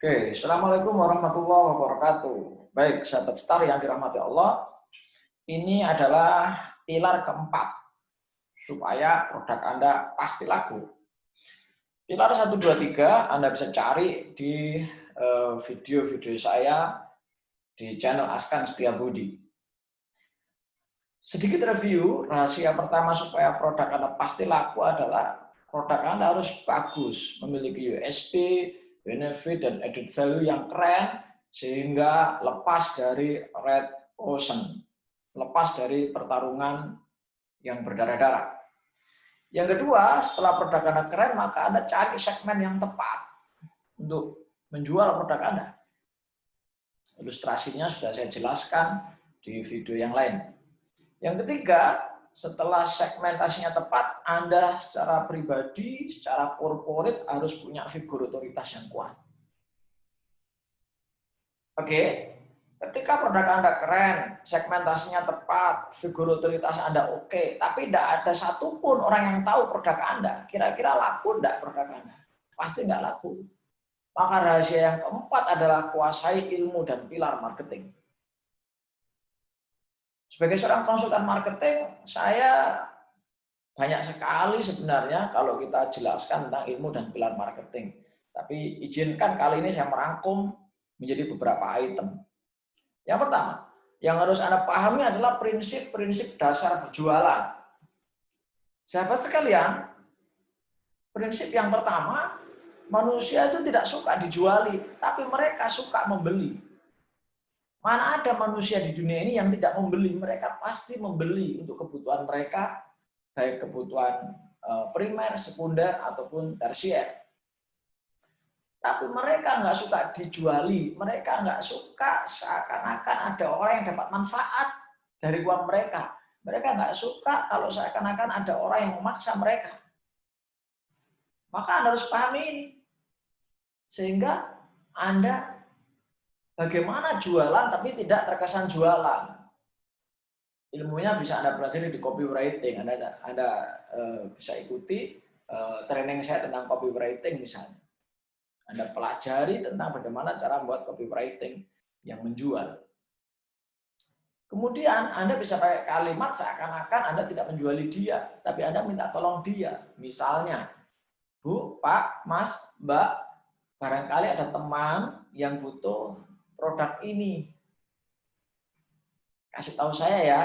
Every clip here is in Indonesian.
Oke, Assalamualaikum warahmatullahi wabarakatuh. Baik, sahabat Star yang dirahmati Allah, ini adalah pilar keempat supaya produk Anda pasti laku. Pilar 1, 2, 3 Anda bisa cari di video-video saya di channel Askan Setiabudi. Sedikit review, rahasia pertama supaya produk Anda pasti laku adalah produk Anda harus bagus, memiliki USP, benefit, dan added value yang keren, sehingga lepas dari red ocean, lepas dari pertarungan yang berdarah-darah. Yang kedua, setelah produk Anda keren, maka Anda cari segmen yang tepat untuk menjual produk Anda. Ilustrasinya sudah saya jelaskan di video yang lain. Yang ketiga, setelah segmentasinya tepat, Anda secara pribadi, secara korporat harus punya figur otoritas yang kuat. Oke, ketika produk Anda keren, segmentasinya tepat, figur otoritas Anda oke, tapi tidak ada satupun orang yang tahu produk Anda, kira-kira laku tidak produk Anda? Pasti nggak laku. Maka rahasia yang keempat adalah kuasai ilmu dan pilar marketing. Sebagai seorang konsultan marketing, saya banyak sekali sebenarnya kalau kita jelaskan tentang ilmu dan pilar marketing. Tapi izinkan kali ini saya merangkum menjadi beberapa item. Yang pertama, yang harus Anda pahami adalah prinsip-prinsip dasar berjualan. Sahabat sekalian, prinsip yang pertama, manusia itu tidak suka dijuali, tapi mereka suka membeli. Mana ada manusia di dunia ini yang tidak membeli? Mereka pasti membeli untuk kebutuhan mereka, baik kebutuhan primer, sekunder, ataupun tersier. Tapi mereka nggak suka dijuali, mereka nggak suka seakan-akan ada orang yang dapat manfaat dari uang mereka. Mereka nggak suka kalau seakan-akan ada orang yang memaksa mereka. Maka Anda harus pahami ini. Sehingga Anda bagaimana jualan tapi tidak terkesan jualan. Ilmunya bisa Anda pelajari di copywriting. Anda bisa ikuti training saya tentang copywriting misalnya. Anda pelajari tentang bagaimana cara membuat copywriting yang menjual. Kemudian Anda bisa pakai kalimat seakan-akan Anda tidak menjuali dia, tapi Anda minta tolong dia. Misalnya, Bu, Pak, Mas, Mbak, barangkali ada teman yang butuh produk ini. Kasih tahu saya ya,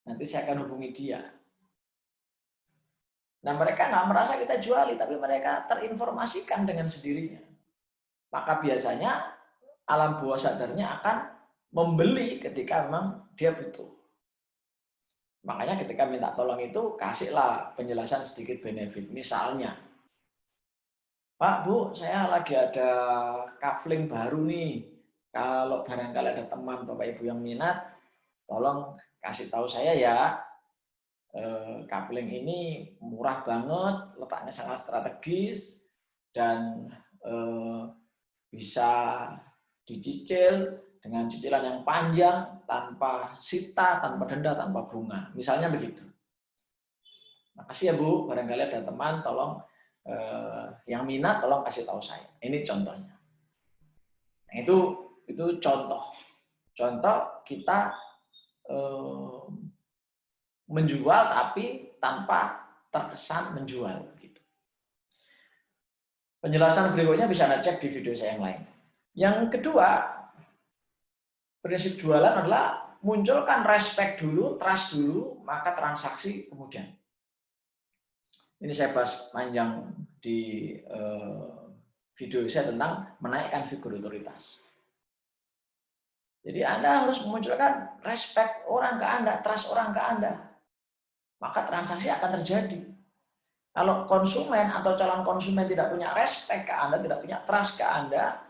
nanti saya akan hubungi dia. Nah, mereka nggak merasa kita juali, tapi mereka terinformasikan dengan sendirinya. Maka biasanya alam bawah sadarnya akan membeli ketika memang dia butuh. Makanya ketika minta tolong itu, kasihlah penjelasan sedikit benefit. Misalnya, Pak, Bu, saya lagi ada kafling baru nih. Kalau barangkali ada teman Bapak Ibu yang minat, tolong kasih tahu saya ya. Kafling ini murah banget, letaknya sangat strategis, dan bisa dicicil dengan cicilan yang panjang, tanpa sita, tanpa denda, tanpa bunga. Misalnya begitu. Makasih ya Bu, barangkali ada teman, tolong yang minat tolong kasih tahu saya. Ini contohnya. Nah, itu contoh. Contoh kita menjual tapi tanpa terkesan menjual. Gitu. Penjelasan berikutnya bisa Anda cek di video saya yang lain. Yang kedua, prinsip jualan adalah munculkan respect dulu, trust dulu, maka transaksi kemudian. Ini saya bahas panjang di video saya tentang menaikkan figur otoritas. Jadi Anda harus memunculkan respect orang ke Anda, trust orang ke Anda. Maka transaksi akan terjadi. Kalau konsumen atau calon konsumen tidak punya respect ke Anda, tidak punya trust ke Anda,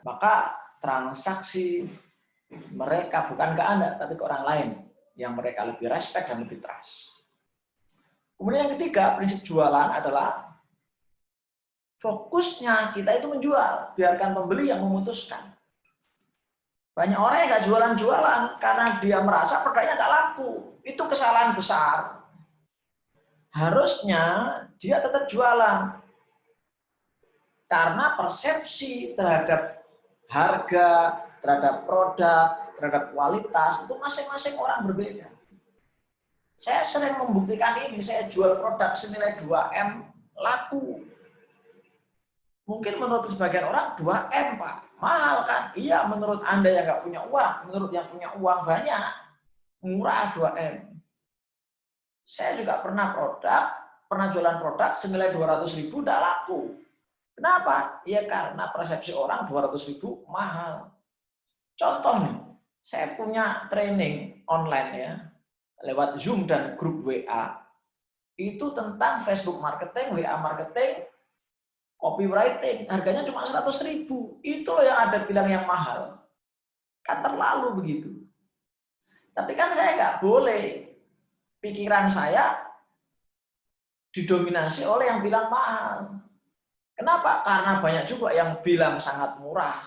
maka transaksi mereka bukan ke Anda, tapi ke orang lain yang mereka lebih respect dan lebih trust. Kemudian yang ketiga, prinsip jualan adalah fokusnya kita itu menjual, biarkan pembeli yang memutuskan. Banyak orang yang nggak jualan-jualan karena dia merasa produknya nggak laku. Itu kesalahan besar. Harusnya dia tetap jualan. Karena persepsi terhadap harga, terhadap produk, terhadap kualitas, itu masing-masing orang berbeda. Saya sering membuktikan ini, saya jual produk senilai 2M, laku. Mungkin menurut sebagian orang 2M, Pak. Mahal kan? Iya, menurut Anda yang nggak punya uang, menurut yang punya uang banyak, murah 2M. Saya juga pernah jualan produk senilai 200.000 tidak laku. Kenapa? Ya karena persepsi orang 200.000 mahal. Contoh nih, saya punya training online ya, lewat Zoom dan grup WA. Itu tentang Facebook marketing, WA marketing, copywriting. Harganya cuma 100.000. Itu loh yang ada bilang yang mahal. Kan terlalu begitu. Tapi kan saya nggak boleh. Pikiran saya didominasi oleh yang bilang mahal. Kenapa? Karena banyak juga yang bilang sangat murah.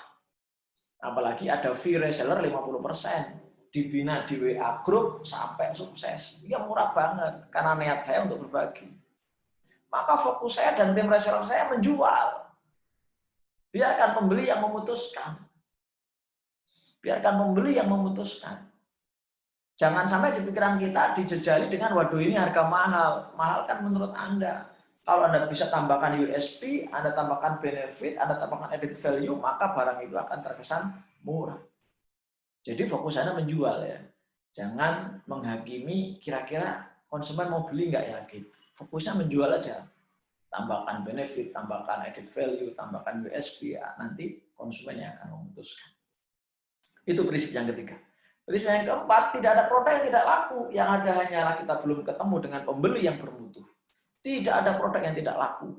Apalagi ada fee reseller 50%. Dibina di WA group sampai sukses. Ya murah banget. Karena niat saya untuk berbagi. Maka fokus saya dan tim reseller saya menjual. Biarkan pembeli yang memutuskan. Biarkan pembeli yang memutuskan. Jangan sampai di pikiran kita dijejali dengan waduh ini harga mahal. Mahal kan menurut Anda. Kalau Anda bisa tambahkan USP, Anda tambahkan benefit, Anda tambahkan added value, maka barang itu akan terkesan murah. Jadi fokus Anda menjual ya. Jangan menghakimi kira-kira konsumen mau beli nggak ya gitu. Fokusnya menjual aja. Tambahkan benefit, tambahkan added value, tambahkan USP, ya, nanti konsumennya akan memutuskan. Itu prinsip yang ketiga. Prinsip yang keempat, tidak ada produk yang tidak laku. Yang ada hanyalah kita belum ketemu dengan pembeli yang bermutu. Tidak ada produk yang tidak laku.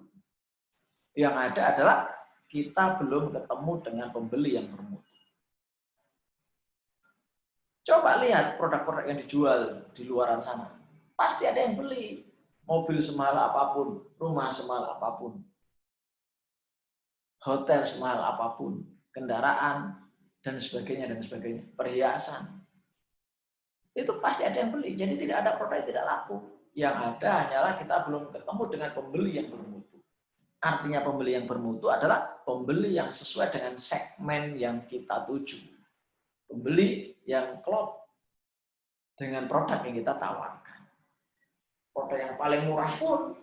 Yang ada adalah kita belum ketemu dengan pembeli yang bermutu. Coba lihat produk-produk yang dijual di luaran sana. Pasti ada yang beli. Mobil semahal apapun, rumah semahal apapun, hotel semahal apapun, kendaraan, dan sebagainya, perhiasan. Itu pasti ada yang beli. Jadi tidak ada produk yang tidak laku. Yang ada hanyalah kita belum ketemu dengan pembeli yang bermutu. Artinya pembeli yang bermutu adalah pembeli yang sesuai dengan segmen yang kita tuju. Pembeli yang klop dengan produk yang kita tawarkan. Produk yang paling murah pun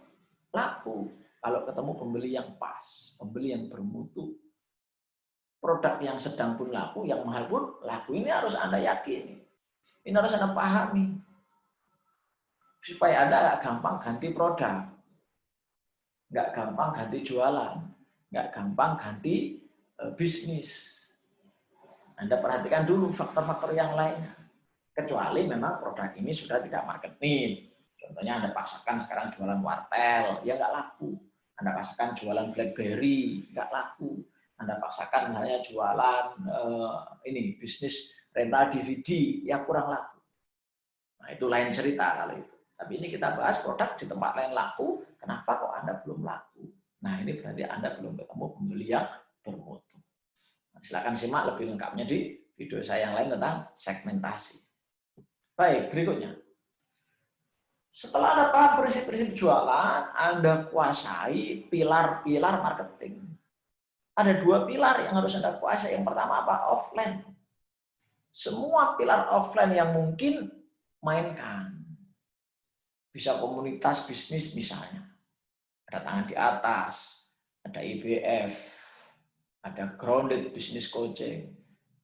laku kalau ketemu pembeli yang pas, pembeli yang bermutu. Produk yang sedang pun laku, yang mahal pun laku. Ini harus Anda yakini. Ini harus Anda pahami. Supaya Anda nggak gampang ganti produk. Nggak gampang ganti jualan. Nggak gampang ganti bisnis. Anda perhatikan dulu faktor-faktor yang lainnya. Kecuali memang produk ini sudah tidak marketing. Contohnya Anda paksakan sekarang jualan wartel, ya nggak laku. Anda paksakan jualan BlackBerry, nggak laku. Anda paksakan misalnya jualan ini bisnis rental DVD, ya kurang laku. Nah itu lain cerita kalau itu. Tapi ini kita bahas produk di tempat lain laku, kenapa kok Anda belum laku? Nah ini berarti Anda belum ketemu pembeli yang bermutu. Nah, silakan simak lebih lengkapnya di video saya yang lain tentang segmentasi. Baik, berikutnya. Setelah Anda paham prinsip-prinsip jualan, Anda kuasai pilar-pilar marketing. Ada dua pilar yang harus Anda kuasai. Yang pertama apa? Offline. Semua pilar offline yang mungkin mainkan. Bisa komunitas bisnis misalnya. Ada tangan di atas, ada IBF, ada grounded business coaching,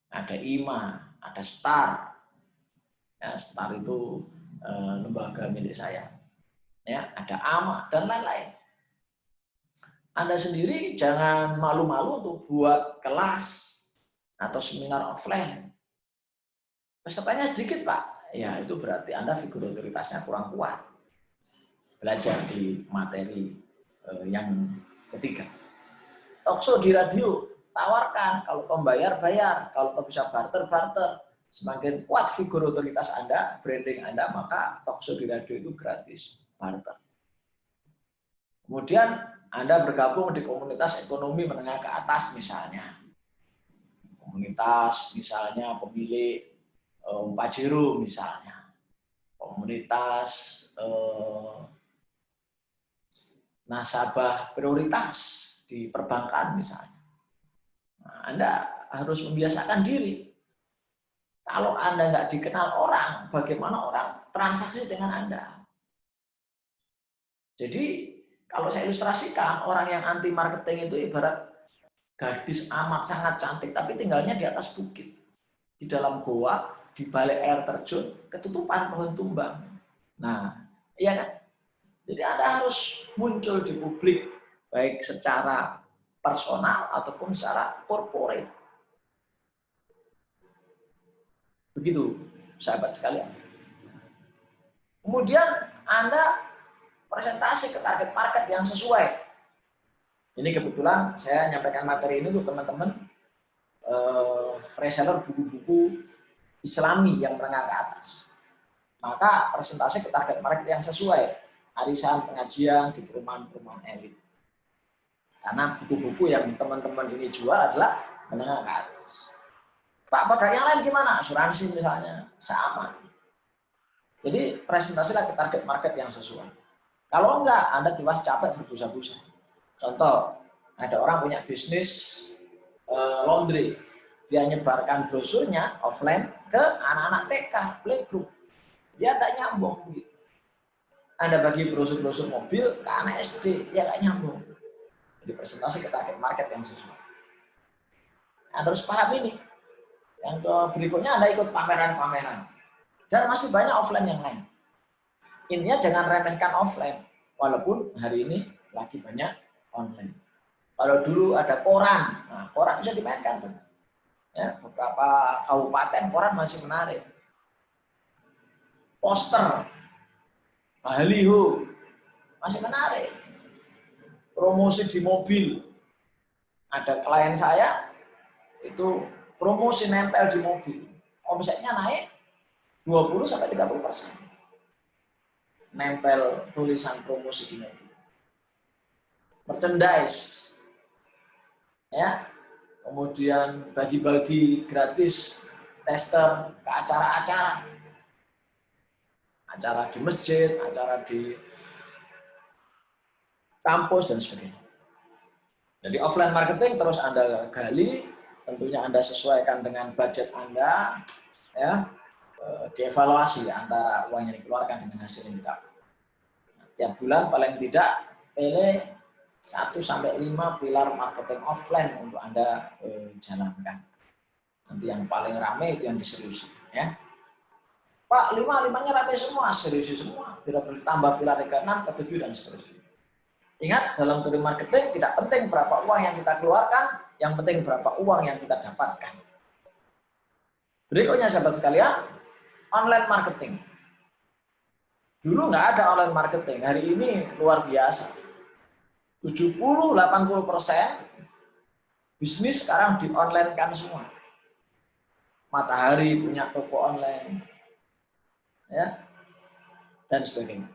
ada IMA, ada STAR. Ya, STAR itu lembaga milik saya. Ya, ada AMA dan lain-lain. Anda sendiri jangan malu-malu untuk buat kelas atau seminar offline. Pesertanya sedikit, Pak. Ya, itu berarti Anda figur otoritasnya kurang kuat. Belajar di materi yang ketiga. Talkshow di radio, tawarkan. Kalau pembayar, bayar. Kalau bisa barter. Semakin kuat figur otoritas Anda, branding Anda, maka talkshow di radio itu gratis. Barter. Kemudian Anda bergabung di komunitas ekonomi menengah ke atas misalnya. Komunitas misalnya pemilik Pajero misalnya. Komunitas nasabah prioritas di perbankan misalnya. Nah, Anda harus membiasakan diri. Kalau Anda nggak dikenal orang, bagaimana orang transaksi dengan Anda? Jadi, kalau saya ilustrasikan, orang yang anti marketing itu ibarat gadis amat sangat cantik, tapi tinggalnya di atas bukit. Di dalam goa, di balik air terjun, ketutupan pohon tumbang. Nah, iya kan? Jadi Anda harus muncul di publik, baik secara personal ataupun secara corporate. Begitu, sahabat sekalian. Kemudian Anda presentasi ke target market yang sesuai. Ini kebetulan saya nyampaikan materi ini untuk teman-teman reseller buku-buku Islami yang menengah ke atas. Maka presentasi ke target market yang sesuai. Arisan pengajian di perumahan-perumahan elit. Karena buku-buku yang teman-teman ini jual adalah menengah ke atas. Pak, produk yang lain gimana? Asuransi misalnya, sama. Jadi presentasilah ke target market yang sesuai. Kalau enggak, Anda tiba capek berbusa-busa. Contoh, ada orang punya bisnis laundry. Dia nyebarkan brosurnya offline ke anak-anak TK, playgroup. Dia tidak nyambung. Anda bagi brosur-brosur mobil ke anak SD, ya nggak nyambung. Jadi presentasi ke target market yang sesuai. Anda harus paham ini. Yang berikutnya Anda ikut pameran-pameran. Dan masih banyak offline yang lain. Intinya jangan remehkan offline. Walaupun hari ini lagi banyak online. Kalau dulu ada koran, nah koran bisa dimainkan tuh. Ya, beberapa kabupaten koran masih menarik. Poster, baliho, masih menarik. Promosi di mobil. Ada klien saya, itu promosi nempel di mobil. Omsetnya naik 20-30%. Nempel tulisan promosi di mobil. Merchandise. Ya. Kemudian bagi-bagi gratis tester ke acara-acara. Acara di masjid, acara di kampus dan sebagainya. Jadi offline marketing terus Anda gali, tentunya Anda sesuaikan dengan budget Anda, ya, dievaluasi antara uang yang dikeluarkan dengan hasil yang didapat. Tiap bulan paling tidak pilih 1-5 pilar marketing offline untuk Anda jalankan. Nanti yang paling ramai itu yang diseriusi, ya. Pak, 5-limanya ramai semua, seriusi semua. Bila bertambah pilar ke-6, ke-7 dan seterusnya. Ingat, dalam teori marketing tidak penting berapa uang yang kita keluarkan, yang penting berapa uang yang kita dapatkan. Berikutnya sahabat sekalian, online marketing. Dulu nggak ada online marketing, hari ini luar biasa. 70-80% bisnis sekarang di online kan semua. Matahari punya toko online, ya, dan sebagainya.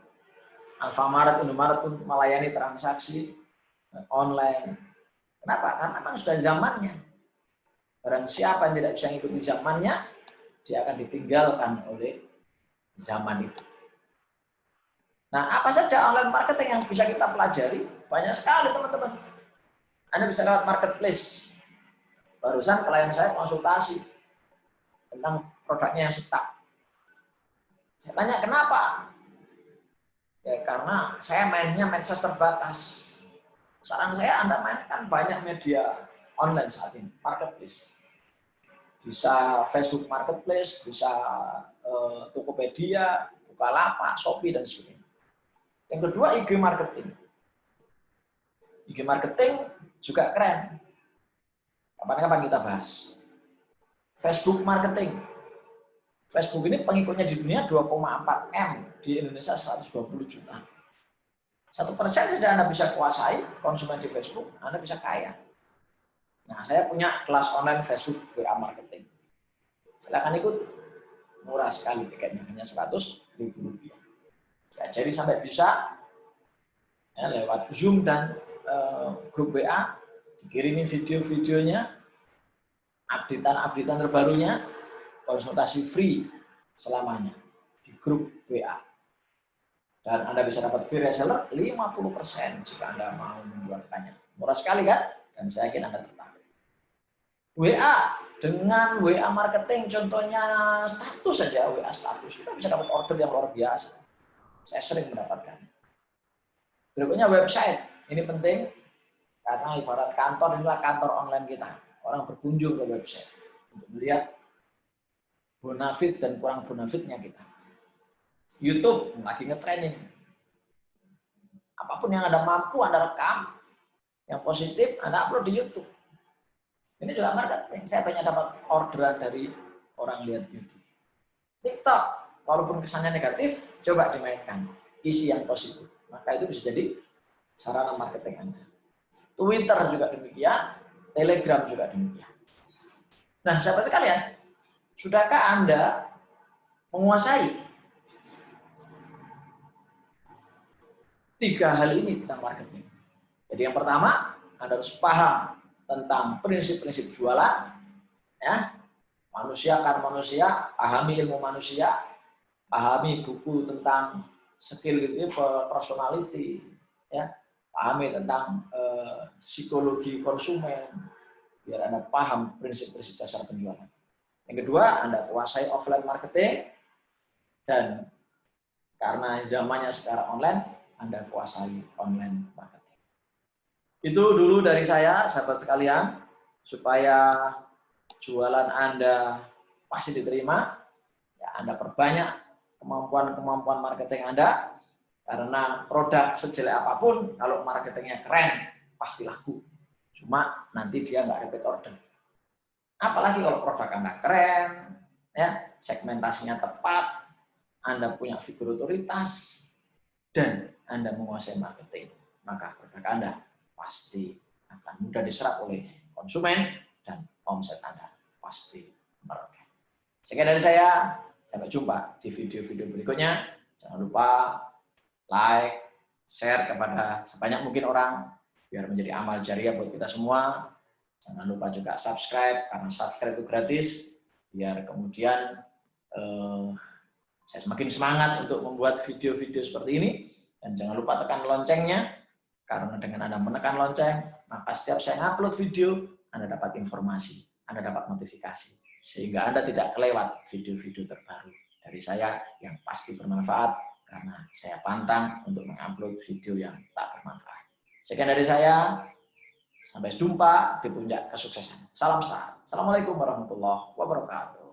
Alfamart, Indomaret pun melayani transaksi online. Kenapa? Karena memang sudah zamannya. Barang siapa yang tidak bisa mengikuti zamannya, dia akan ditinggalkan oleh zaman itu. Nah, apa saja online marketing yang bisa kita pelajari? Banyak sekali teman-teman. Anda bisa lewat marketplace. Barusan klien saya konsultasi tentang produknya yang stuck. Saya tanya kenapa? Ya karena saya mainnya medsos terbatas. Saran saya Anda mainkan banyak media online saat ini, marketplace. Bisa Facebook Marketplace, bisa Tokopedia, Bukalapak, Shopee, dan sebagainya. Yang kedua, IG Marketing. IG Marketing juga keren. Kapan-kapan kita bahas. Facebook Marketing. Facebook ini pengikutnya di dunia 2,4 M, di Indonesia 120 juta. 1% saja Anda bisa kuasai konsumen di Facebook, Anda bisa kaya. Nah, saya punya kelas online Facebook WA Marketing. Silakan ikut, murah sekali tiketnya, hanya Rp100.000. Jadi sampai bisa ya, lewat Zoom dan grup WA, dikirimi video-videonya, updatean terbarunya, konsultasi free selamanya di grup WA. Dan Anda bisa dapat free reseller 50% jika Anda mau menjualkannya. Murah sekali kan? Dan saya yakin Anda tertarik. WA, dengan WA marketing contohnya status saja, WA status, kita bisa dapat order yang luar biasa. Saya sering mendapatkan. Berikutnya website, ini penting karena ibarat kantor, inilah kantor online kita. Orang berkunjung ke website untuk melihat bonafit dan kurang bonafitnya kita. YouTube lagi nge-training. Apapun yang Anda mampu, Anda rekam. Yang positif, Anda upload di YouTube. Ini juga marketing. Saya banyak dapat orderan dari orang lihat YouTube. TikTok, walaupun kesannya negatif, coba dimainkan. Isi yang positif. Maka itu bisa jadi sarana marketing Anda. Twitter juga demikian, Telegram juga demikian. Nah, sahabat sekalian, sudahkah Anda menguasai 3 hal ini tentang marketing? Jadi yang pertama, Anda harus paham tentang prinsip-prinsip jualan, ya, manusia kan manusia, pahami ilmu manusia, pahami buku tentang skill personality, ya, pahami tentang psikologi konsumen, biar Anda paham prinsip-prinsip dasar penjualan. Yang kedua, Anda kuasai offline marketing, dan karena zamannya sekarang online, Anda kuasai online marketing. Itu dulu dari saya, sahabat sekalian, supaya jualan Anda pasti diterima, ya Anda perbanyak kemampuan-kemampuan marketing Anda, karena produk sejelek apapun, kalau marketingnya keren, pasti laku. Cuma nanti dia nggak repeat order. Apalagi kalau produk Anda keren, ya segmentasinya tepat, Anda punya figur otoritas, dan Anda menguasai marketing, maka produk Anda pasti akan mudah diserap oleh konsumen dan omset Anda pasti meroket. Sekian dari saya, sampai jumpa di video-video berikutnya. Jangan lupa like, share kepada sebanyak mungkin orang, biar menjadi amal jariah buat kita semua. Jangan lupa juga subscribe, karena subscribe itu gratis, biar kemudian saya semakin semangat untuk membuat video-video seperti ini. Dan jangan lupa tekan loncengnya, karena dengan Anda menekan lonceng, maka setiap saya upload video, Anda dapat informasi, Anda dapat notifikasi, sehingga Anda tidak kelewat video-video terbaru dari saya yang pasti bermanfaat, karena saya pantang untuk mengupload video yang tak bermanfaat. Sekian dari saya, sampai jumpa di puncak kesuksesan. Salam sehat. Assalamualaikum warahmatullahi wabarakatuh.